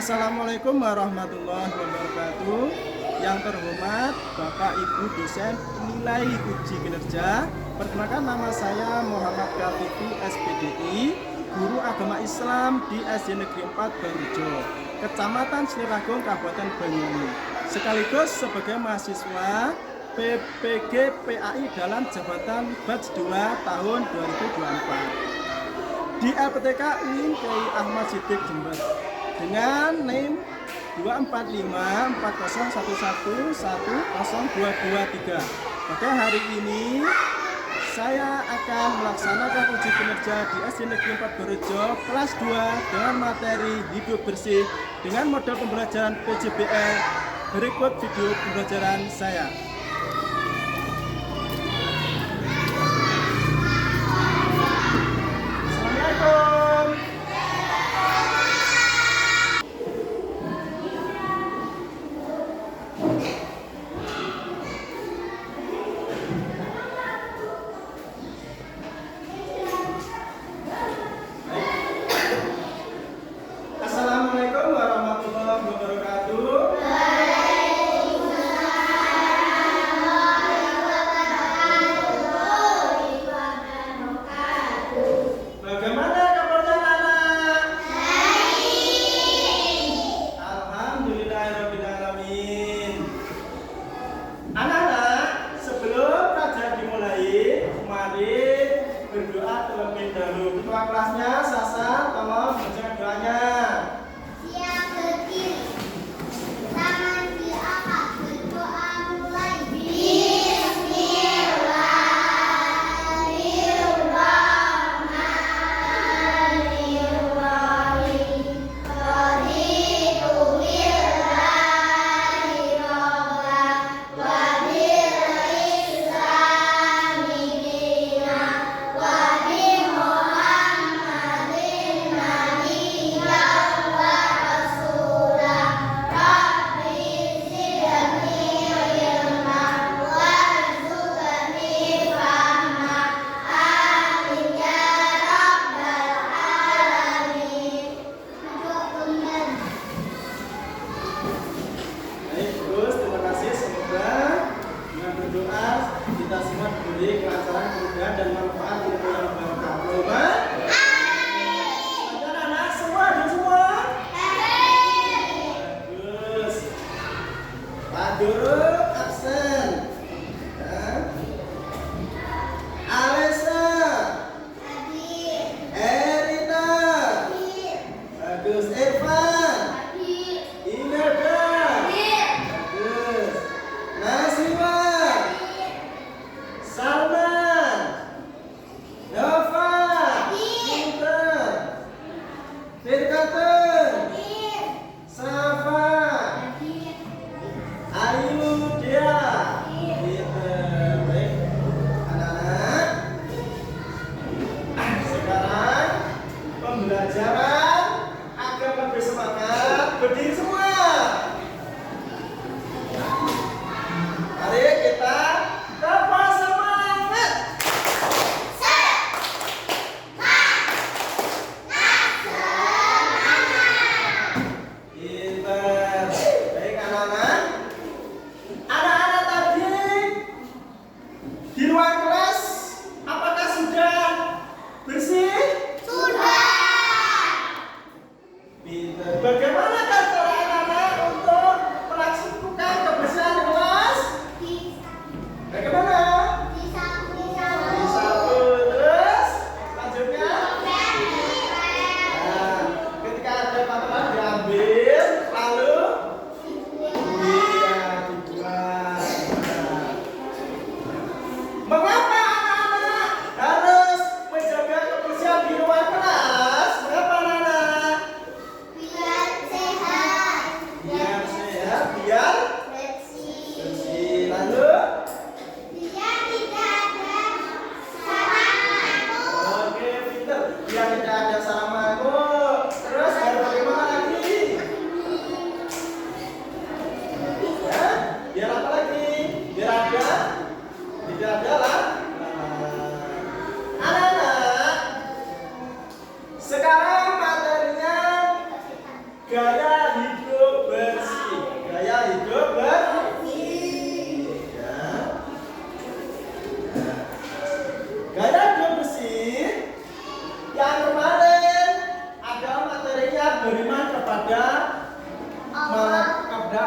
Assalamualaikum warahmatullahi wabarakatuh. Yang terhormat Bapak Ibu dosen nilai uji kinerja, perkenalkan nama saya Muhammad Kafifi SPDI, guru agama Islam di SD Negeri 4 Barujo, Kecamatan Sliragung, Kabupaten Banyuwangi, sekaligus sebagai mahasiswa PPG PAI dalam jabatan batch 2 tahun 2024 di LPTK UIN Kiai Ahmad Siddiq Jember dengan NIM 2454011102223. Pada hari ini saya akan melaksanakan uji kinerja di SD Negeri 4 Barujo kelas 2 dengan materi hidup bersih dengan model pembelajaran PJBL. Berikut video pembelajaran saya. Assalamualaikum warahmatullahi wabarakatuh.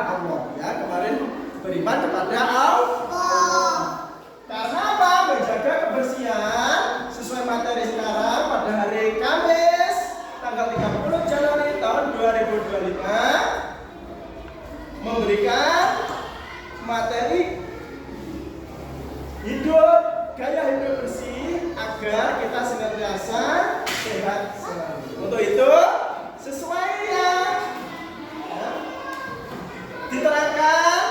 Allah. Ya, kemarin beriman kepada Allah. Karena apa? Menjaga kebersihan sesuai materi sekarang pada hari Kamis tanggal 30 Januari tahun 2025 memberikan materi gaya hidup bersih agar kita senantiasa sehat selalu. Untuk itu sesuai yang diterangkan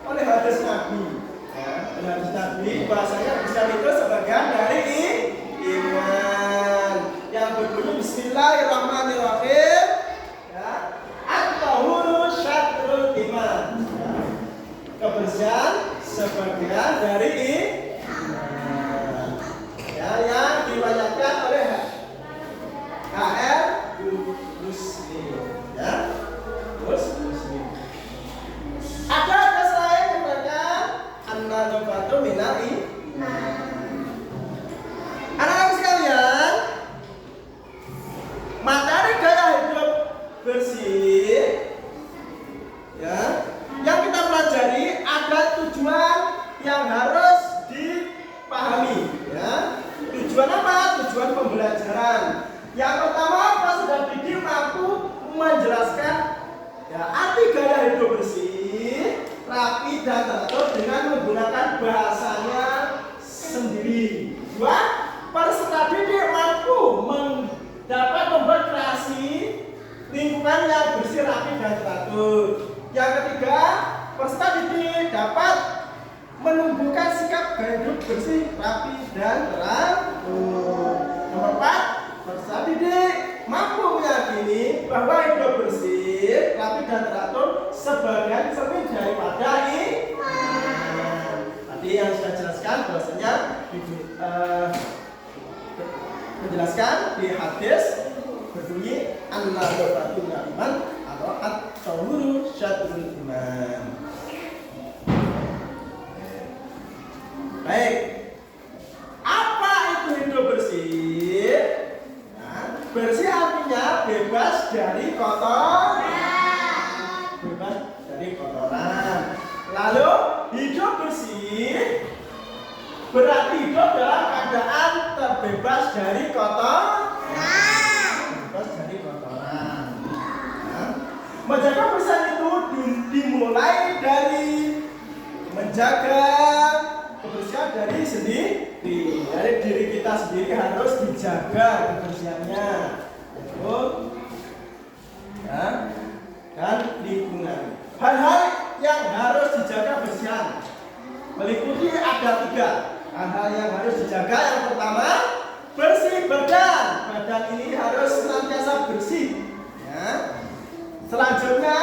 oleh hadis Nabi. Hadis Nabi bahasanya bersih itu sebagian dari iman yang berbunyi Bismillahirrahmanirrahim. At-tahuru syatrul iman. Kebersihan sebagian dari iman. Yang diwajibkan oleh HR Muslim. Muslim. Ada selain kepada an-nadhafatu minal iman. Anak-anak sekalian, materi gaya hidup bersih yang kita pelajari ada tujuan yang harus dipahami. Tujuan apa? Tujuan pembelajaran. Yang pertama, Pak Sudah Bikin mampu menjelaskan arti gaya hidup bersih, rapi dan teratur dengan menggunakan bahasanya sendiri. Dua, peserta didik mampu dapat membuat kreasi lingkungan yang bersih, rapi dan teratur. Yang ketiga, peserta didik dapat menumbuhkan sikap gaya hidup bersih, rapi dan teratur. Nomor 4, peserta didik mampu meyakini bahwa hidup bersih, rapi dan teratur sebagian cermin daripada iman. Tadi yang sudah jelaskan bahwasanya menjelaskan di hadis berbunyi an-nadhafatu minal iman atau at-tahuru syatrul iman. Baik, apa itu hidup bersih? Bersih artinya bebas dari kotoran. Bebas dari kotoran. Lalu hidup bersih berarti hidup dalam keadaan terbebas dari kotoran. Bebas dari kotoran. Menjaga kebersihan itu dimulai dari menjaga kebersihan dari sendiri, dari diri kita sendiri harus dijaga kebersihannya, dan lingkungan. Hal-hal yang harus dijaga kebersihan meliputi ada 3 hal-hal yang harus dijaga. Yang pertama, bersih badan. Badan ini harus senantiasa bersih. Selanjutnya,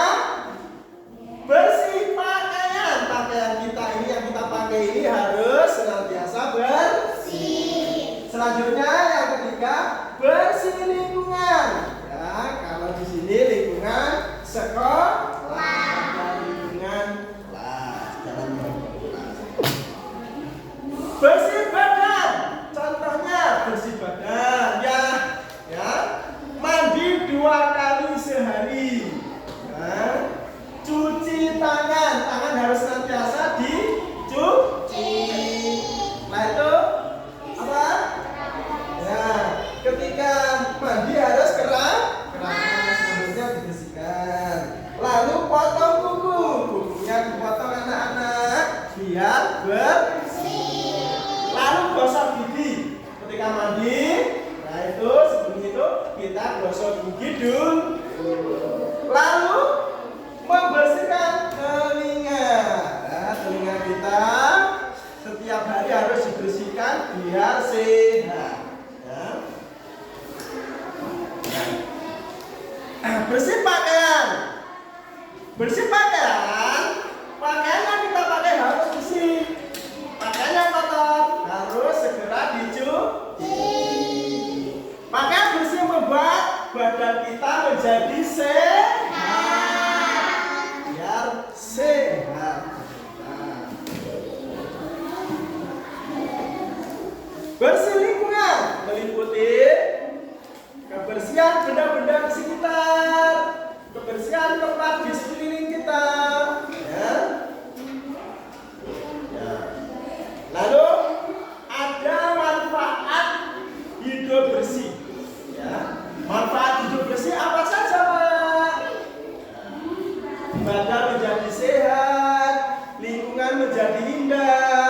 bersih pakaian. Pakaian kita ini yang kita pakai ini harus senantiasa bersih. Selanjutnya yang ketiga, bersih lingkungan. Kalau di sini lingkungan sekolah dan lingkungan kelas. Bersih badan. Contohnya bersih badan mandi 2 kali sehari. Cuci tangan. Tangan harus senantiasa dicuci. Nah itu apa? Ketika mandi harus keras selanjutnya dibersihkan. Lalu potong kuku. Kukunya dipotong anak-anak biar bersih. Lalu gosok gigi ketika mandi. Nah itu sebelum itu kita gosok gigi dulu. Lalu membersihkan telinga. Telinga kita setiap hari harus dibersihkan biar sehat. Bersih pakaian. Bersih pakaian. Pakaian yang kita pakai harus bersih. Pakaian yang kotor harus segera dicuci. Pakaian bersih membuat badan kita menjadi sehat. Biar sehat. Bersih lingkungan meliputi kebersihan benda-benda di sekitar, kebersihan tempat di sekeliling kita, badan menjadi sehat, lingkungan menjadi indah.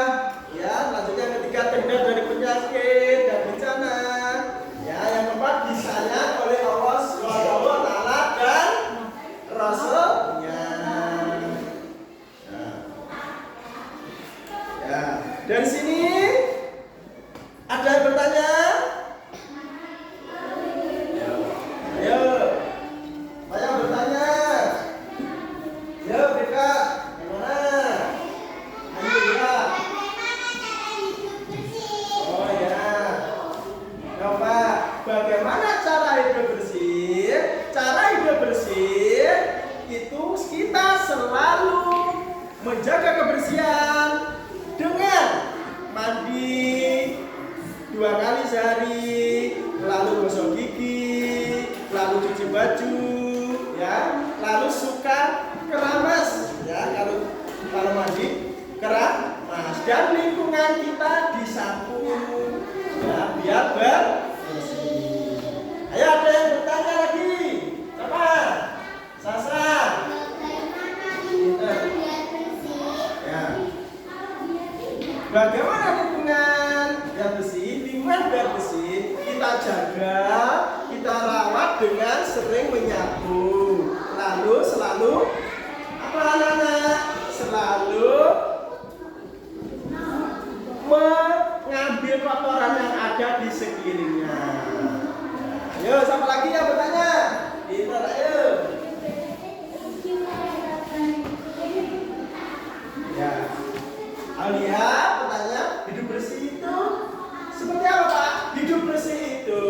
Ya, selanjutnya yang ketiga, terhindar dari penyakit dan bencana. Ya, yang keempat, disayang oleh Allah Subhanahu wa Ta'ala dan Rasulnya. Ya, dari sini ada yang bertanya? Ayo, banyak bertanya. Ya, Beka, gimana? Ayo, Beka. Oh ya, coba bagaimana cara hidup bersih? Cara hidup bersih itu kita selalu menjaga kebersihan dengan mandi 2 kali sehari, lalu gosok gigi, lalu cuci baju, ya, lalu suka keramas, ya, kalau mandi keramas, dan lingkungan kita disapu, ya, biar bersih. Ayo, ada yang bertanya lagi? Siapa? Sasa. Ya. Bagaimana lingkungan biar bersih? Lingkungan biar bersih kita jaga, kita rawat dengan sering menyapu. Lalu selalu apa anak-anak? Selalu mengambil kotoran yang ada di sekelilingnya. Ayo, siapa lagi yang bertanya? Pintar, ayo. Ya. Alia bertanya, hidup bersih itu seperti apa, Pak? Hidup bersih itu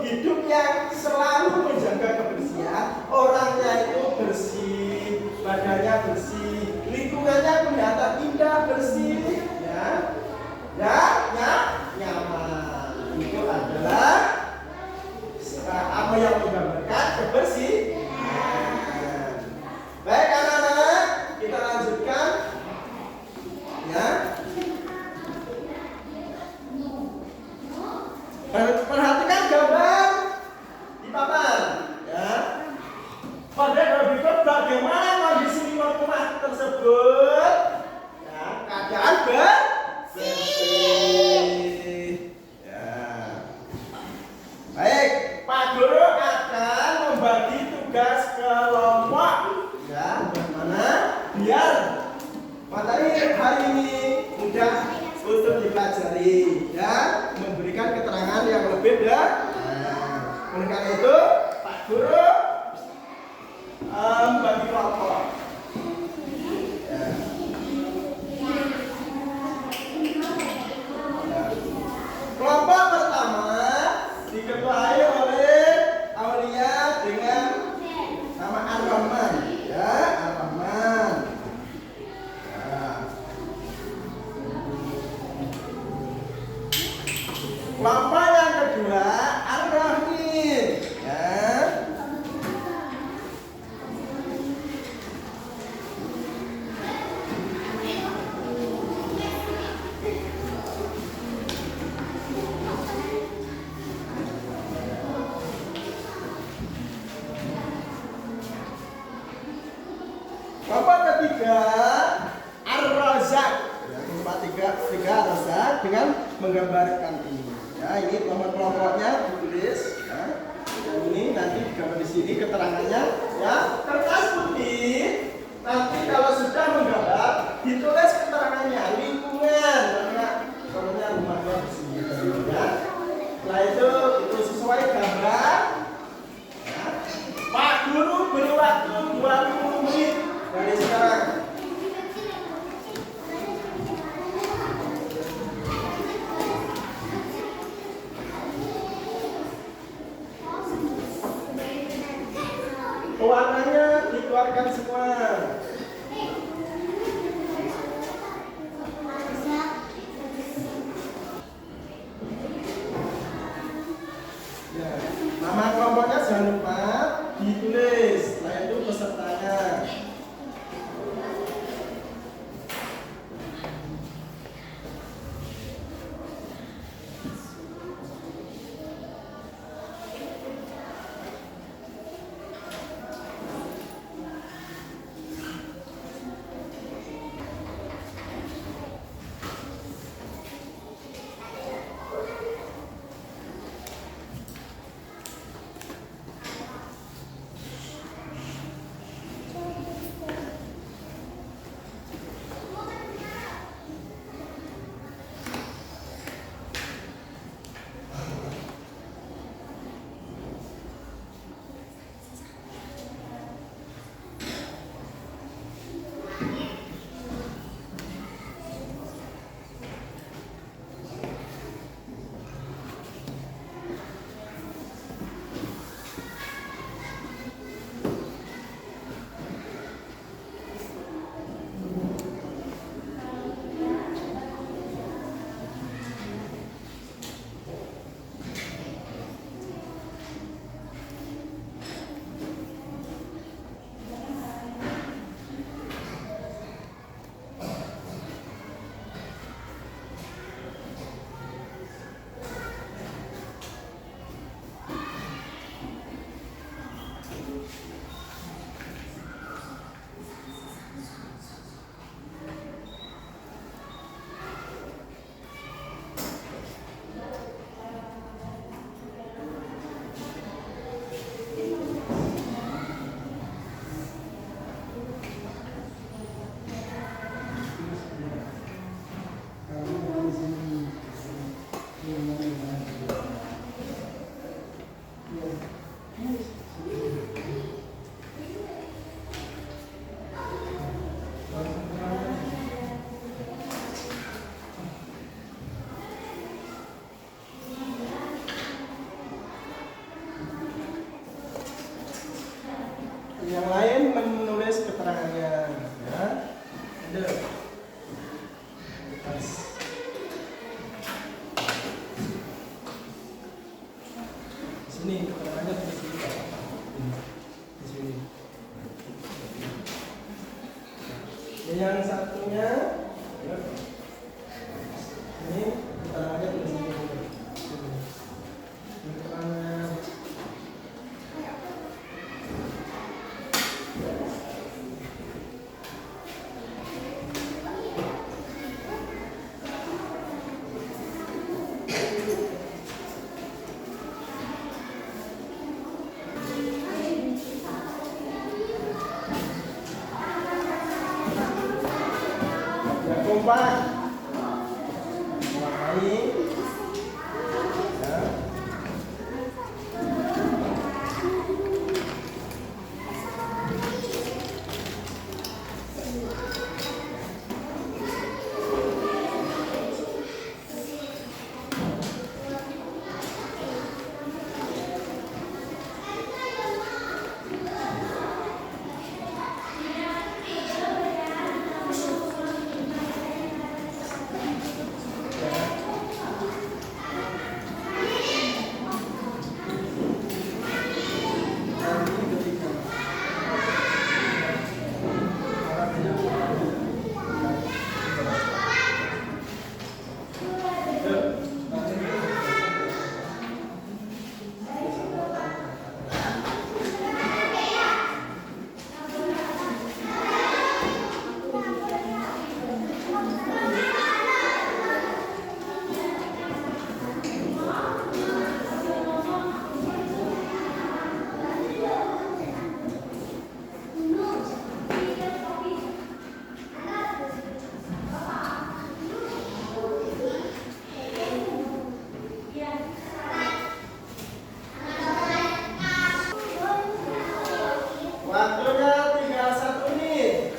hidup yang selalu menjaga kebersihan, orangnya itu bersih, badannya bersih, lingkungannya kelihatan indah, bersih, ya, dan nyaman. Itu adalah apa yang menggambarkan kebersihan. Baik anak-anak, kita lanjutkan. Ya. Perhatikan gambar di papan, ya. Pada berikut bagaimana kondisi rumah tersebut, ya, keadaan bersih. Ya. Baik, Pak Guru akan membagi tugas kelompok, ya, bagaimana biar materi hari ini mudah untuk dipelajari dan memberikan keterangan yang lebih oleh karena itu Pak Guru bagi kelompok. Ya. Kelompok pertama diketuai oleh Aulia dengan nama Ar-Rahman, ya, Ar-Rahman. Kelompok yang kedua Ar-Rahim, ya. Kelompok ketiga Ar-Razak, ya, kelompok tiga Ar-Razak dengan menggambarkan ini. Ya, ini kelompok-kelompoknya ditulis, ya. Dan ini nanti digambar di sini keterangannya, ya. Kertas putih nanti kalau sudah menggambar ditulis keterangannya, lingkungan, karena rumahnya di sini, ya. Setelah itu sesuai gambar, ya. Pak Guru beri waktu 20 menit dari sekarang. Warnanya dikeluarkan semua. Ya, nama kelompoknya jangan lupa ditulis. Setelah itu pesertanya. Yang satunya ini keterangannya tulis ini dulu. Keterangan kompak warnai ya. Waktunya tinggal 1 menit.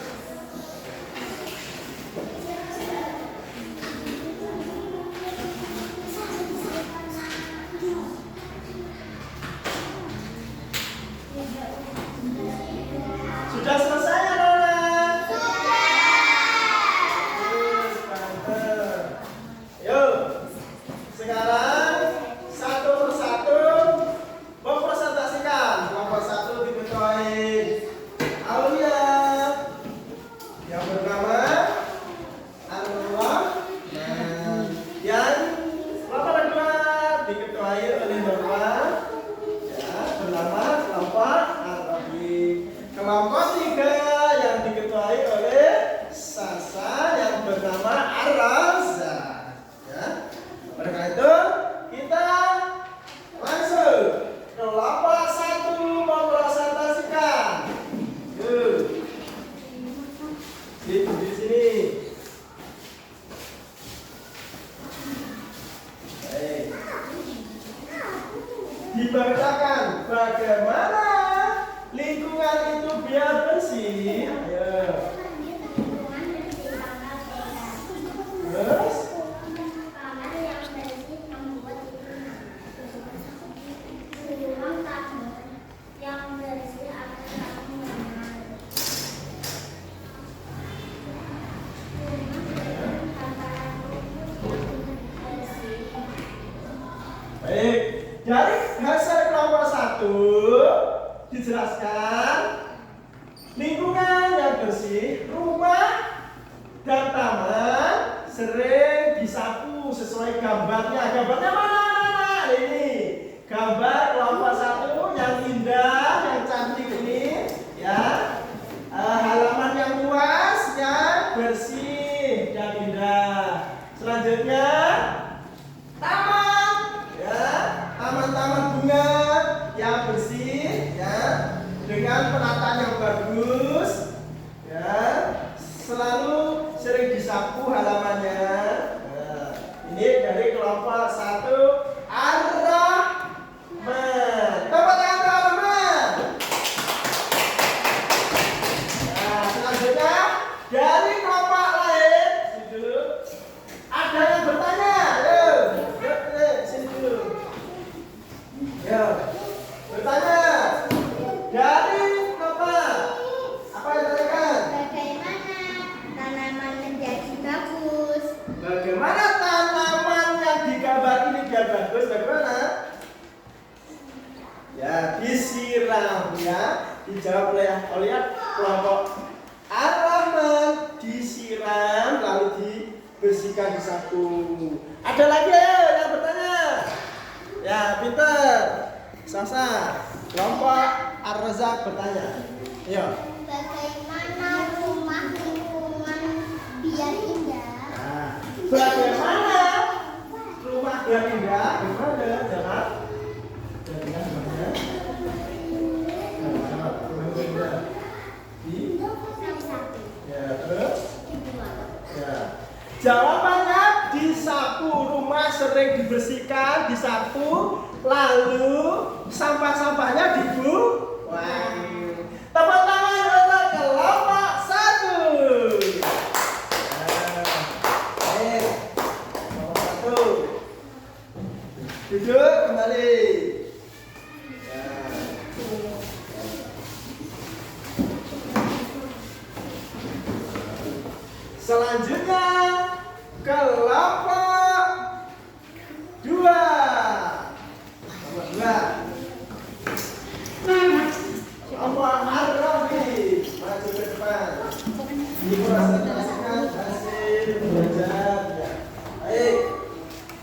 Sudah selesai ya, Nona? Mantap. Yuk, sekarang satu persatu mempresentasikan. Kelompok 1 diketuai Aulia yang bernama Anwar, dan yang kelompok kedua diketuai oleh Norma ya, bernama kelompok Arabi. Kelompok 3 yang diketuai oleh Sasa yang bernama Arza ya. Oleh karena itu kita langsung kelompok 1 mempresentasikan. Di sini. Baik. Diberitakan bagaimana lingkungan itu biar bersih. Ayo. Terus baik, dari hasil kelompok 1 dijelaskan lingkungan yang bersih, rumah dan taman sering disapu sesuai gambarnya. Gambarnya mana? Ini gambar kelompok 1 yang indah, yang cantik ini ya. Halaman yang luas, yang bersih dan indah. Selanjutnya taman ya, taman-taman bunga yang bersih ya, dengan penataan yang bagus ya, selalu sering disapu halamannya. Nah, ini dari kelompok 1 Ar-Rahman Ada lagi ayo yang bertanya. Ya, pinter. Sasa, kelompok Ar-Razak bertanya. Ayo. Bagaimana rumah lingkungan biar indah? Nah, bagaimana rumah biar indah? Gimana, Jangan? Jadikan gimana? Nah, rumah biar indah. Ya, terus? Ya. Jawabannya disapu, rumah sering dibersihkan, disapu, lalu sampah-sampahnya dibuang. Tepuk tangan untuk kelompok 1. Baik, kelompok 1. Duduk kembali. Ya. Selanjutnya kelompok 2. Nomor 2. Kelompok Ar-Rafi maju ke depan. Dipresentasikan hasil belajar. Ya. Baik.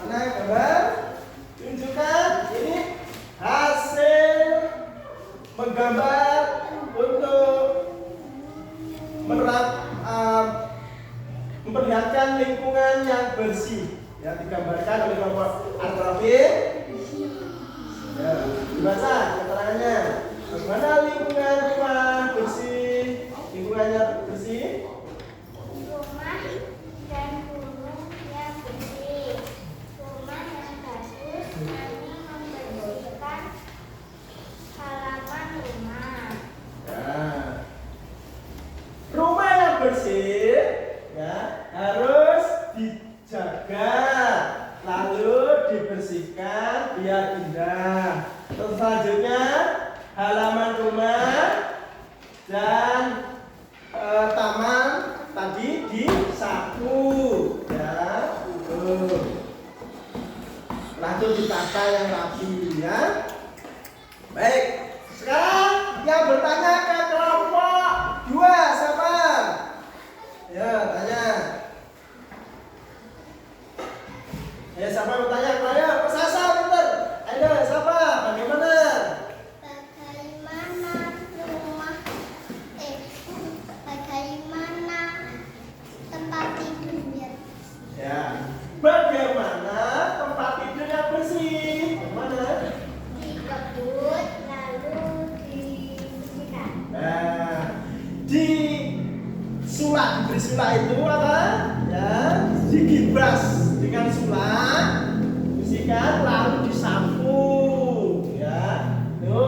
Mana gambar? Tunjukkan ini hasil menggambar untuk memperlihatkan lingkungan yang bersih. Ya, digambarkan oleh kelompok Ar-Rafi. Ya, dibaca keterangannya. Bagaimana lingkungan rumah bersih? Lingkungannya bersih? Rumah dan gunung yang bersih. Rumah yang bagus kami membersihkan halaman rumah. Ya. Rumah yang bersih ya harus dijaga, lalu dibersihkan biar indah. Terus selanjutnya halaman rumah dan taman tadi disapu ya. Lalu ditata yang rapi ya. Baik, sekarang yang bertanya ke kelompok 2 siapa? Ya, tanya. Ya, siapa yang bertanya? Ayo, Sasa, pinter. Ayo, siapa? Bagaimana? Bagaimana tempat tidur biar Ya. Bagaimana tempat tidur yang bersih? Bagaimana? dikebut lalu dibersihkan. Nah, diberi sulak itu apa? Ya, digibas dengan sulak, bersihkan lalu disapu. Ya, itu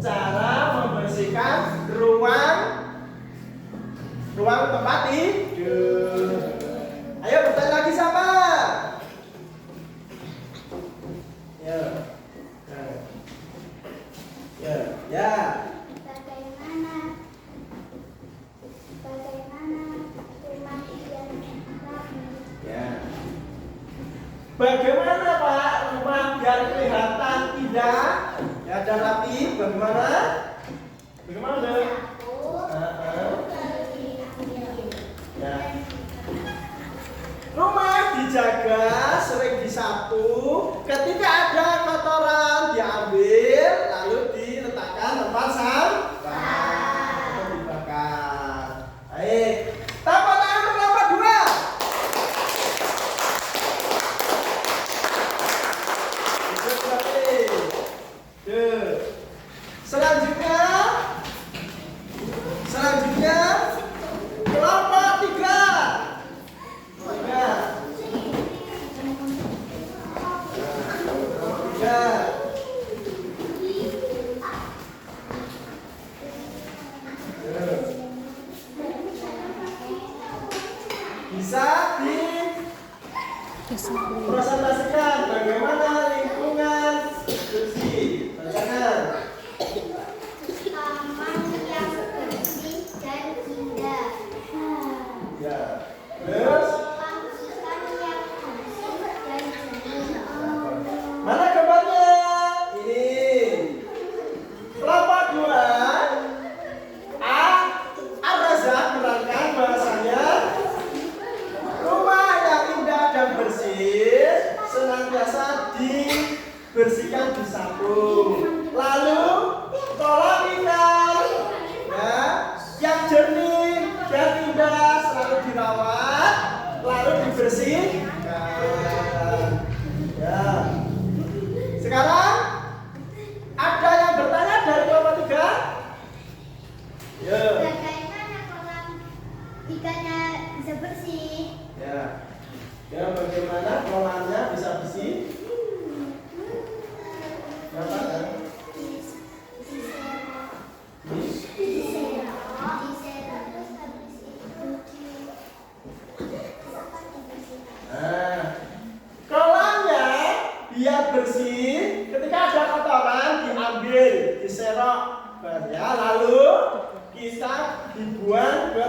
cara membersihkan ruang tempat tidur. Ayo bertanya lagi siapa? Ya. Nah. Ya, ya. Bagaimana rumah biar rapi? Ya. Bagaimana Pak rumah biar kelihatan indah ya dan rapi? Bagaimana? Bagaimana? Ya. Rumah dijaga, sering disapu. Ketika ada kotoran diambil, lalu diletakkan tempat sampah atau dibakar. Baik. Tepuk tangan untuk kelompok 2. Selanjutnya kelompok 3. Bisa dipresentasikan bagaimana lingkungan bersih. Tanyakan. Taman yang bersih dan indah. Ya. Terus Panggilan yang bersih dan jernih. mana gambarnya? Ini. Kelompok 2. Ar-Razak menerangkan bahasanya rumah yang indah dan bersih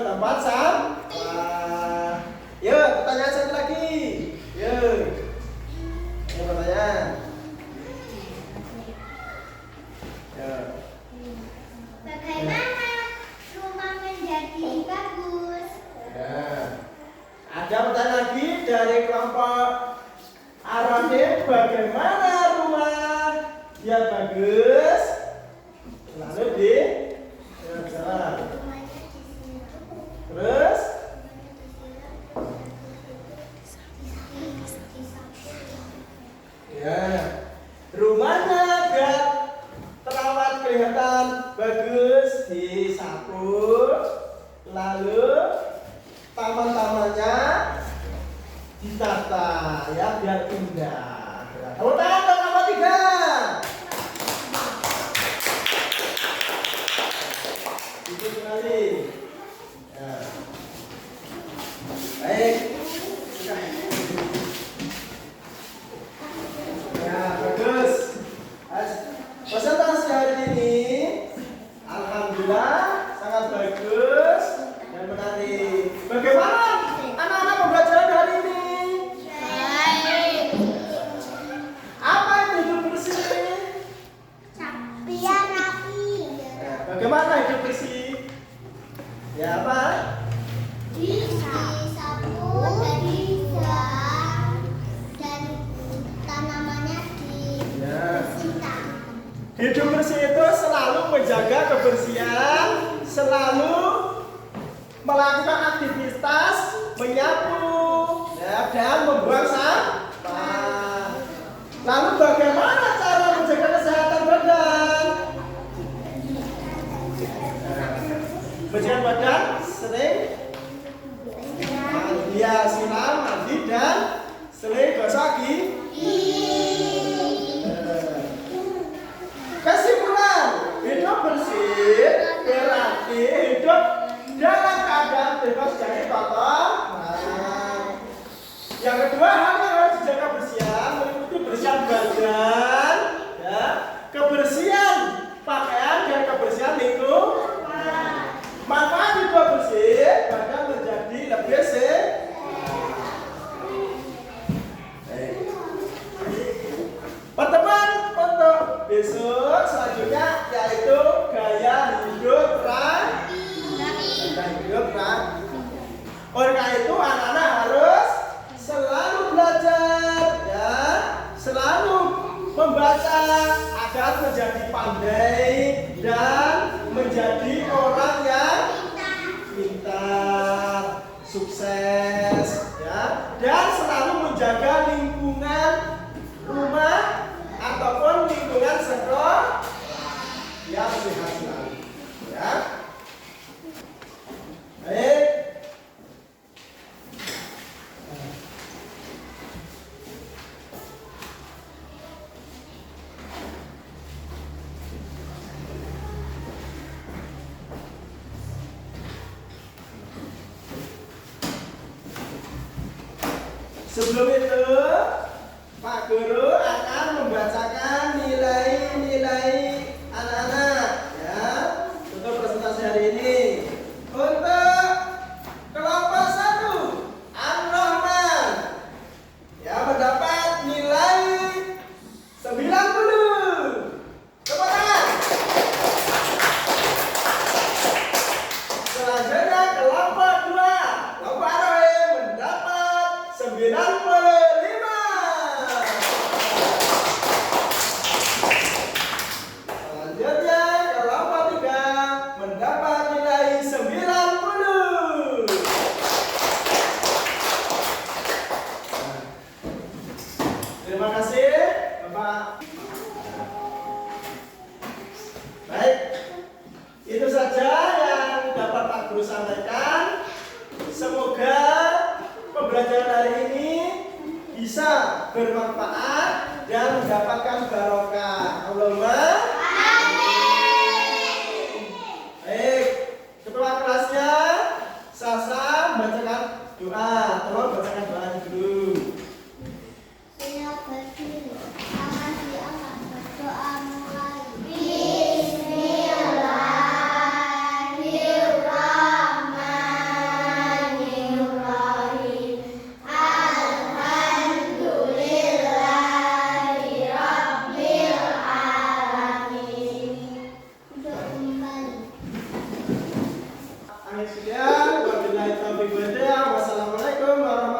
tempat sampah. Yuk, pertanyaan satu lagi. Yuk. Ini pertanyaan. Yuk. Bagaimana rumah menjadi bagus? Nah, ada pertanyaan lagi dari kelompok Arane. Bagaimana rumah biar bagus? Lalu di salah. Terus ya, rumahnya biar terawat kelihatan bagus disapu, lalu taman-tamannya ditata ya biar indah. Tepuk tangan dong nomor 3. Itu sekali. Ya. Baik. Ya, bagus. Presentasi hari ini alhamdulillah sangat bagus dan menarik. Bagaimana anak-anak pembelajaran hari ini? Baik. Apa itu hidup bersih? Biar rapi. Bagaimana hidup bersih? Ya apa? Disapu dan tanamannya dibersihkan. Hidup bersih itu selalu menjaga kebersihan, selalu melakukan aktivitas menyapu ya, dan membuang sampah. Lalu bagaimana cara menjaga kesehatan badan? Menjaga badan sering ya siram, mandi dan sering gosok gigi. Kesimpulan, hidup bersih berarti hidup dalam keadaan bebas dari kotoran. Yang kedua, hal yang harus dijaga kebersihan meliputi kebersihan badan, ya, kebersihan pakaian dan kebersihan lingkungan. Manfaat hidup bersih, badan menjadi lebih sehat. Pertemuan untuk besok selanjutnya yaitu gaya hidup rapi. Oleh karena itu anak-anak harus selalu belajar ya, selalu membaca agar menjadi pandai dan menjadi orang yang pintar, sukses ya, dan selalu menjaga lingkungan rumah ataupun lingkungan sekolah yang sehat selalu ya. Baik. Sebelum itu, Pak Guru akan membacakan nilai-nilai anak-anak ya untuk presentasi hari ini. Untuk kelompok 1, Ar-Rahman ya mendapat nilai 90. Tepuk tangan. Selanjutnya kelompok 2, kelompok Ar-Rahim mendapat 95. Selanjutnya kelompok 3 mendapat nilai 90. Terima kasih Bapak. Baik, itu saja yang dapat Pak Guru sampaikan. Semoga pembelajaran hari ini bisa bermanfaat dan mendapatkan barokah. Allahumma amin. Baik, ketua kelasnya Sasa bacakan doa. Tolong bacakan doa dulu. Berdoa mulai. Bismillahirrahmanirrahim. Wabillahi taufiq wal hidayah. Wassalamualaikum warahmatullahi